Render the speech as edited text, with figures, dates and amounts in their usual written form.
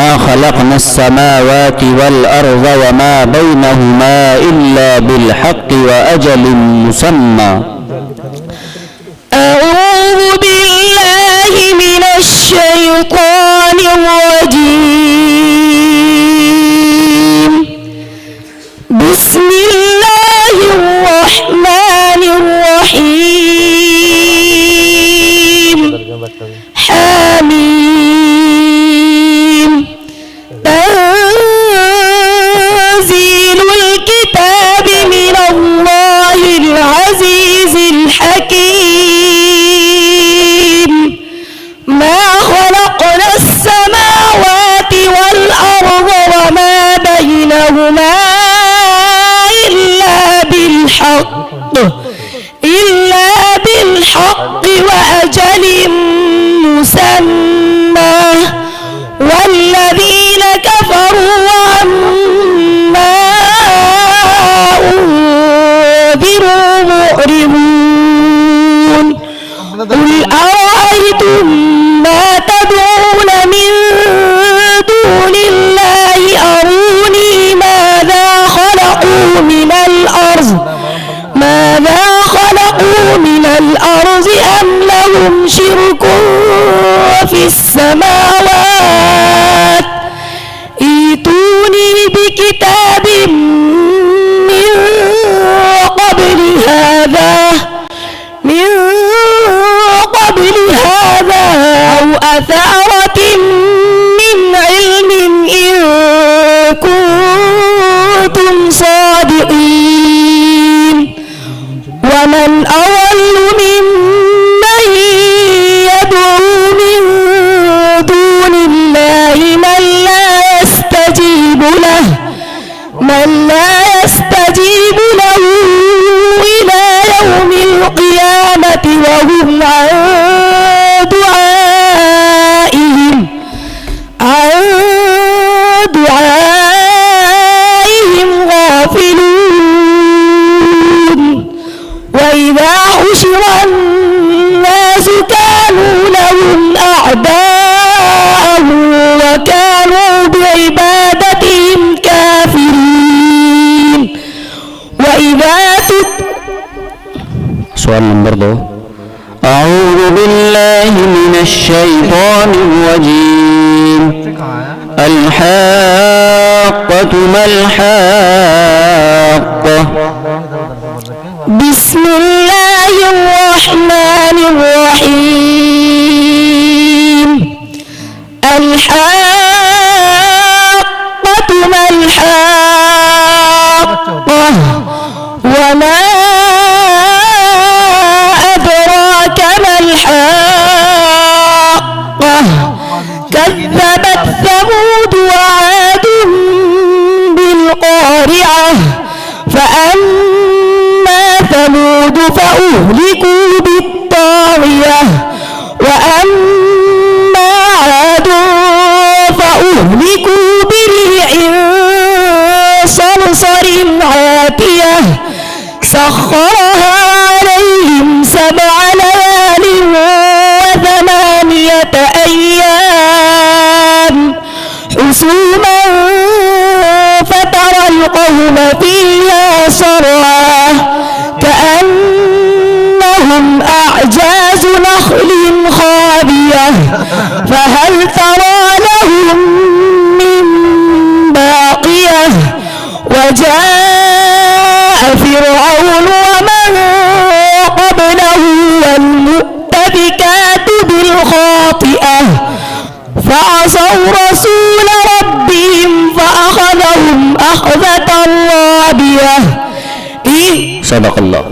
وما خلقنا السماوات والأرض وما بينهما إلا بالحق وأجل مسمى. أعوذ بالله من الشيطان الرجيم. بسم الله الرحمن الرحيم. حميم. تنزيل الكتاب من الله العزيز الحكيم. ما خلقنا السماوات والأرض وما بينهما إلا بالحق وأجل مسمى. والذين كفروا عما أنذروا معرضون. قل أرأيتم ما تدعون من دون الله أروني ماذا خلقوا من الأرض أم لهم شرك في السماوات. ائتوني بكتاب من قبل هذا أو أثارة من علم إن كنتم صادقين. ومن أضل ممن يدعو من دون الله من لا يستجيب له إلى يوم القيامة وهم عن دعائهم غافلون. وإذا حشر الناس كانوا لهم أعداء وكانوا بعبادتهم كافرين. سؤال برضه. أعوذ بالله من الشيطان الرجيم. الحاقة ما الحاقة. بسم الله الرحمن الرحيم. الحاقة ما الحاقة. وما أدراك ما الحاقة. كذبت ثمود وعاد بالقارعة. فأما ثمود فأهلكوا بالطاغية وأما عاد فأهلكوا بريح صرصر عاتية سخرها عليهم 7 ليال و8 أيام حسوما فترى القوم فيها صرعى كأنهم أعجاز نخل خاوية فهل ترى لهم من باقية. وجاء فرعون ومن قبله والمؤتفكات بالخاطئة فعصوا رسول ربهم فأخذهم أخذة رابية. صدق الله.